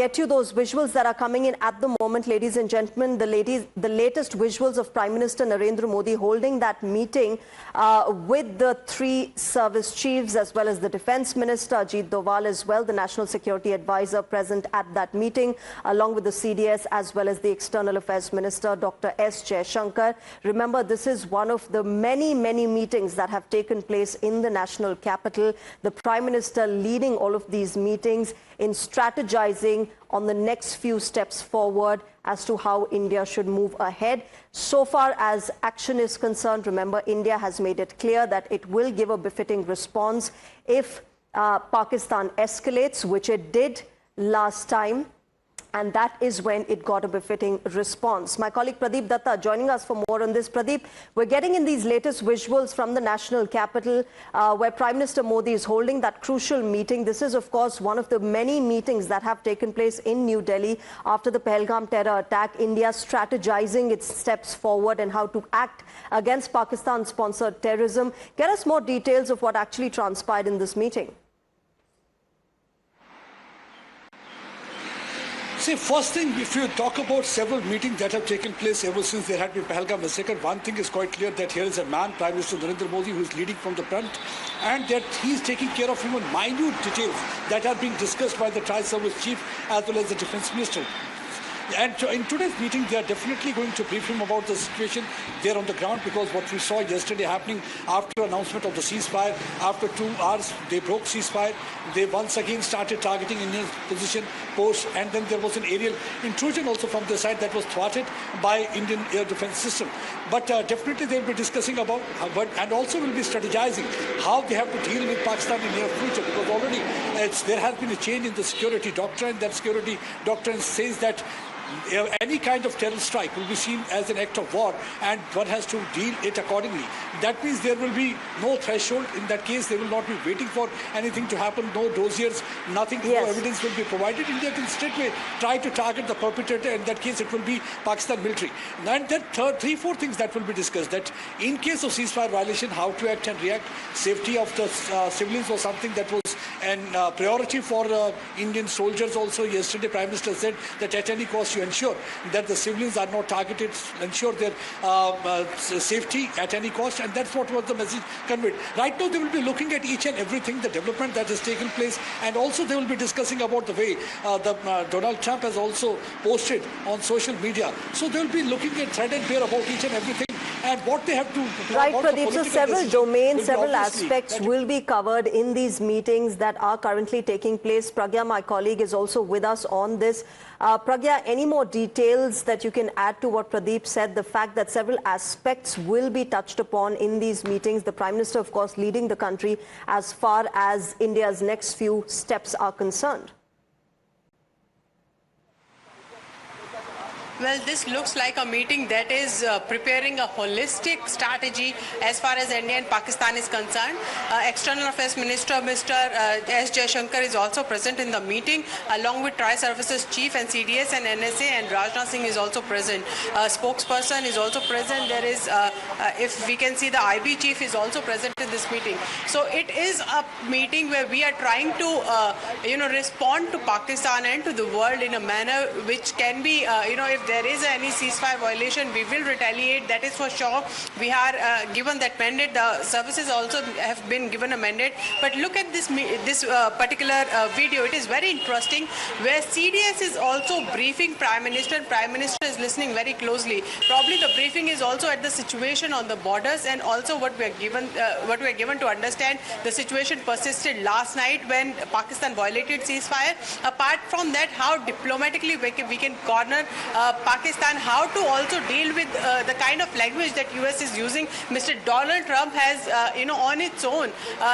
get you those visuals that are coming in at the moment, ladies and gentlemen. The latest visuals of Prime Minister Narendra Modi holding that meeting with the three service chiefs as well as the Defence Minister, Ajit Doval as well, the National Security Advisor present at that meeting, along with the CDS as well as the External Affairs Minister, Dr. S. Jaishankar. Remember, this is one of the many meetings that have taken place in the national capital. The Prime Minister leading all of these meetings in strategizing on the next few steps forward as to how India should move ahead. So far as action is concerned, remember, India has made it clear that it will give a befitting response if Pakistan escalates, which it did last time. And that is when it got a befitting response. My colleague Pradeep Datta joining us for more on this. Pradeep, we're getting in these latest visuals from the national capital where Prime Minister Modi is holding that crucial meeting. This is, of course, one of the many meetings that have taken place in New Delhi after the Pahalgam terror attack. India strategizing its steps forward and how to act against Pakistan-sponsored terrorism. Get us more details of what actually transpired in this meeting. See, first thing, if you talk about several meetings that have taken place ever since there had been Pahalgam massacre, one thing is quite clear, that here is a man, Prime Minister Narendra Modi, who is leading from the front, and that he is taking care of even minute details that are being discussed by the Tri-Service Chief as well as the Defence Minister. And in today's meeting, they are definitely going to brief him about the situation there on the ground, because what we saw yesterday happening after announcement of the ceasefire, after 2 hours, they broke ceasefire. They once again started targeting Indian position, posts, and then there was an aerial intrusion also from their side that was thwarted by Indian air defense system. But definitely they will be discussing about, and also will be strategizing how they have to deal with Pakistan in the near future, because already there has been a change in the security doctrine. That security doctrine says that any kind of terror strike will be seen as an act of war, and one has to deal it accordingly. That means there will be no threshold. In that case, they will not be waiting for anything to happen, no dossiers, nothing, no evidence will be provided. India can straightway try to target the perpetrator. In that case, it will be Pakistan military. And then 3-4 things that will be discussed, that in case of ceasefire violation, how to act and react. Safety of the civilians was something that was a priority for Indian soldiers also. Yesterday, Prime Minister said that at any cost you ensure that the civilians are not targeted, ensure their safety at any cost, and that's what was the message conveyed. Right now they will be looking at each and everything, the development that has taken place, and also they will be discussing about the way Donald Trump has also posted on social media. So they will be looking at thread and bear about each and everything, and what they have to... Right, Pradeep, so several domains, several aspects will be covered in these meetings that are currently taking place. Pragya, my colleague, is also with us on this. Pragya, any more details that you can add to what Pradeep said? The fact that several aspects will be touched upon in these meetings. The Prime Minister, of course, leading the country as far as India's next few steps are concerned. Well, this looks like a meeting that is preparing a holistic strategy as far as India and Pakistan is concerned. External Affairs Minister Mr. S. Jaishankar is also present in the meeting, along with Tri-Services Chief and CDS and NSA, and Rajnath Singh is also present. Spokesperson is also present. There is, if we can see, the IB Chief is also present in this meeting. So it is a meeting where we are trying to, respond to Pakistan and to the world in a manner which can be, if there is any ceasefire violation, we will retaliate. That is for sure. We are given that mandate. The services also have been given a mandate. But look at this particular video. It is very interesting, where CDS is also briefing Prime Minister. Prime Minister is listening very closely. Probably the briefing is also at the situation on the borders, and also what we are given to understand. The situation persisted last night when Pakistan violated ceasefire. Apart from that, how diplomatically we can corner Pakistan, how to also deal with the kind of language that US is using. Mr. Donald Trump has, on its own,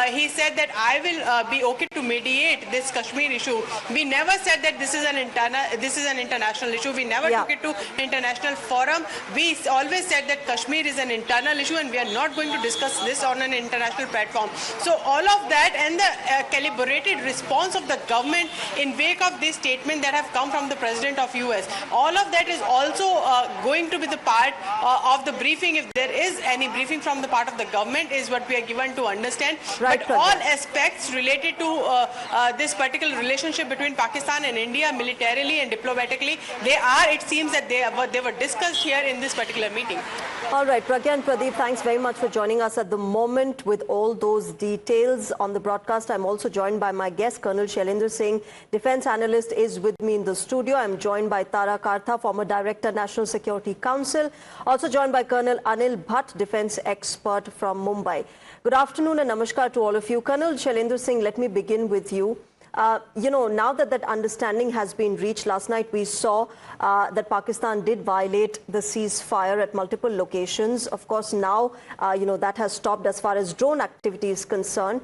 he said that I will be okay to mediate this Kashmir issue. We never said that this is an international issue. We never took it to international forum. We always said that Kashmir is an internal issue, and we are not going to discuss this on an international platform. So all of that and the calibrated response of the government in wake of this statement that have come from the President of US, all of that is also going to be the part of the briefing, if there is any briefing from the part of the government, is what we are given to understand. Right, but all aspects related to this particular relationship between Pakistan and India, militarily and diplomatically, it seems that they were discussed here in this particular meeting. All right, Pragya and Pradeep, thanks very much for joining us at the moment with all those details on the broadcast. I'm also joined by my guest, Colonel Shailendra Singh, defense analyst, is with me in the studio. I'm joined by Tara Kartha, former Director, National Security Council. Also joined by Colonel Anil Bhatt, defense expert from Mumbai. Good afternoon and namaskar to all of you. Colonel Shailendra Singh, let me begin with you. Now that understanding has been reached, last night we saw that Pakistan did violate the ceasefire at multiple locations. Of course, now, that has stopped as far as drone activity is concerned.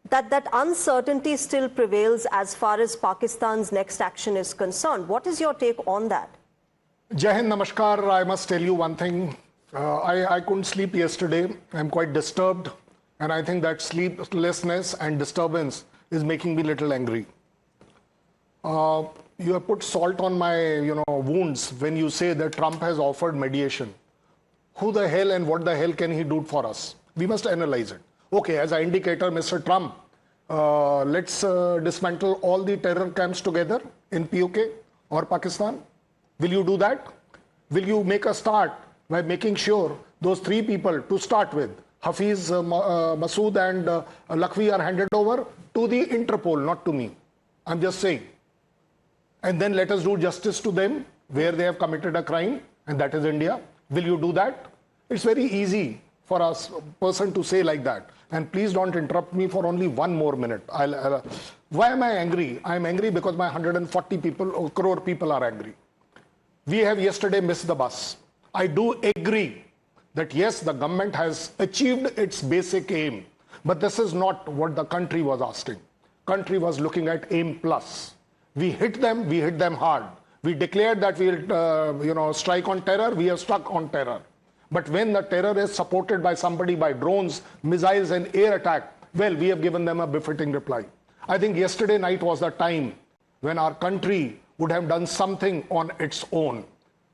That uncertainty still prevails as far as Pakistan's next action is concerned. What is your take on that? Jai Hind, namaskar. I must tell you one thing. I couldn't sleep yesterday. I'm quite disturbed. And I think that sleeplessness and disturbance is making me a little angry. You have put salt on my, wounds when you say that Trump has offered mediation. Who the hell and what the hell can he do for us? We must analyze it. Okay, as an indicator, Mr. Trump, let's dismantle all the terror camps together in POK or Pakistan. Will you do that? Will you make a start by making sure those three people to start with, Hafiz, Masood and Lakhvi, are handed over to the Interpol, not to me. I'm just saying. And then let us do justice to them where they have committed a crime, and that is India. Will you do that? It's very easy for a person to say like that. And please don't interrupt me for only one more minute. Why am I angry? I'm angry because my 140 crore people are angry. We have yesterday missed the bus. I do agree that yes, the government has achieved its basic aim, but this is not what the country was asking. Country was looking at aim plus. We hit them hard. We declared that we'll strike on terror, we have struck on terror. But when the terror is supported by somebody by drones, missiles and air attack, well, we have given them a befitting reply. I think yesterday night was the time when our country would have done something on its own.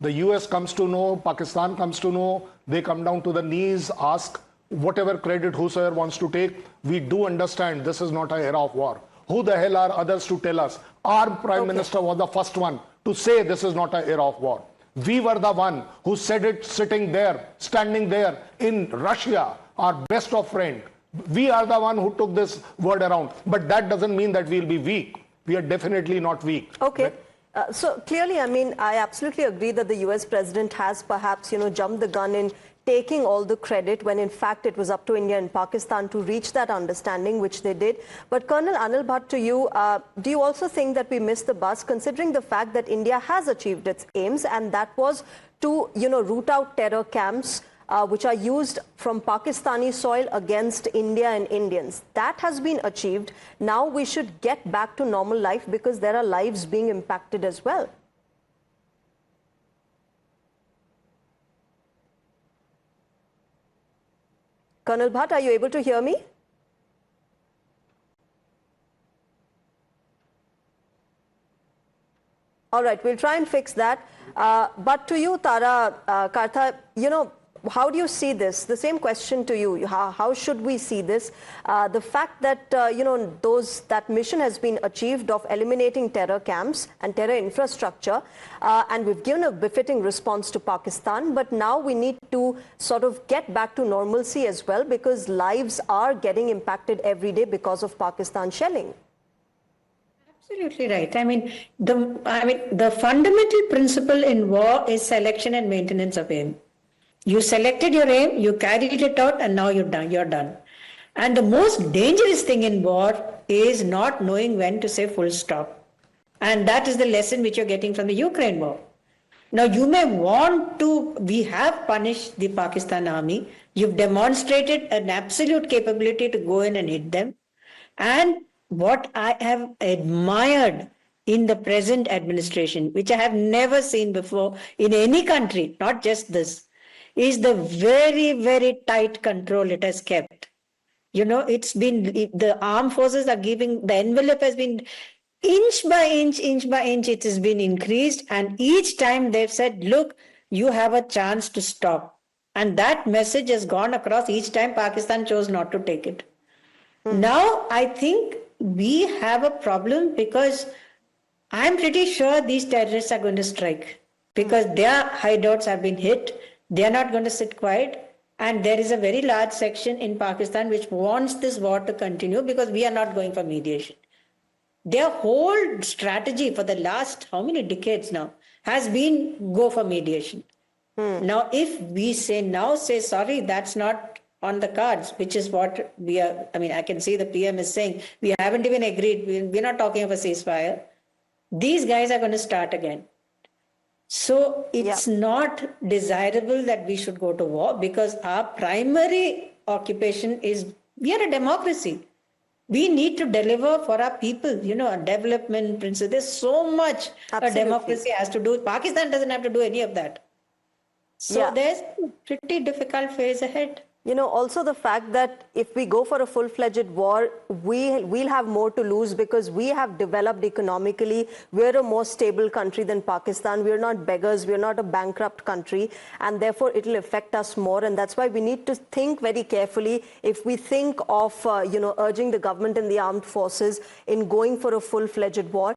The US comes to know, Pakistan comes to know, they come down to the knees, ask whatever credit whosoever wants to take. We do understand this is not an era of war. Who the hell are others to tell us? Our Prime Minister was the first one to say this is not an era of war. We were the one who said it sitting there, standing there in Russia, our best of friend. We are the one who took this word around. But that doesn't mean that we'll be weak. We are definitely not weak. Okay. So clearly, I absolutely agree that the US president has perhaps, jumped the gun in taking all the credit when in fact it was up to India and Pakistan to reach that understanding, which they did. But Colonel Anil Bhatt, to you, do you also think that we missed the bus, considering the fact that India has achieved its aims, and that was to, root out terror camps which are used from Pakistani soil against India and Indians? That has been achieved. Now we should get back to normal life because there are lives being impacted as well. Colonel Bhatt, are you able to hear me? All right, we'll try and fix that. But to you, Tara Kartha, how do you see this? The same question to you. How should we see this? The fact that, that mission has been achieved of eliminating terror camps and terror infrastructure, and we've given a befitting response to Pakistan, but now we need to sort of get back to normalcy as well, because lives are getting impacted every day because of Pakistan shelling. Absolutely right. The fundamental principle in war is selection and maintenance of aim. You selected your aim, you carried it out, and now you're done. And the most dangerous thing in war is not knowing when to say full stop. And that is the lesson which you're getting from the Ukraine war. Now, you may want to, we have punished the Pakistan army. You've demonstrated an absolute capability to go in and hit them. And what I have admired in the present administration, which I have never seen before in any country, not just this, is the very, very tight control it has kept. It's been, the armed forces are giving, the envelope has been inch by inch, it has been increased. And each time they've said, look, you have a chance to stop. And that message has gone across each time. Pakistan chose not to take it. Now, I think we have a problem because I'm pretty sure these terrorists are going to strike because their hideouts have been hit. They are not going to sit quiet. And there is a very large section in Pakistan which wants this war to continue because we are not going for mediation. Their whole strategy for the last how many decades now has been go for mediation. Now, if we say sorry, that's not on the cards, which is what we are. I mean, I can see the PM is saying we haven't even agreed. We're not talking of a ceasefire. These guys are going to start again. So it's not desirable that we should go to war because our primary occupation is we are a democracy. We need to deliver for our people, a development principle. There's so much a democracy has to do. Pakistan doesn't have to do any of that. So there's a pretty difficult phase ahead. Also the fact that if we go for a full-fledged war, we'll have more to lose because we have developed economically. We're a more stable country than Pakistan. We're not beggars. We're not a bankrupt country. And therefore, it'll affect us more. And that's why we need to think very carefully if we think of, urging the government and the armed forces in going for a full-fledged war.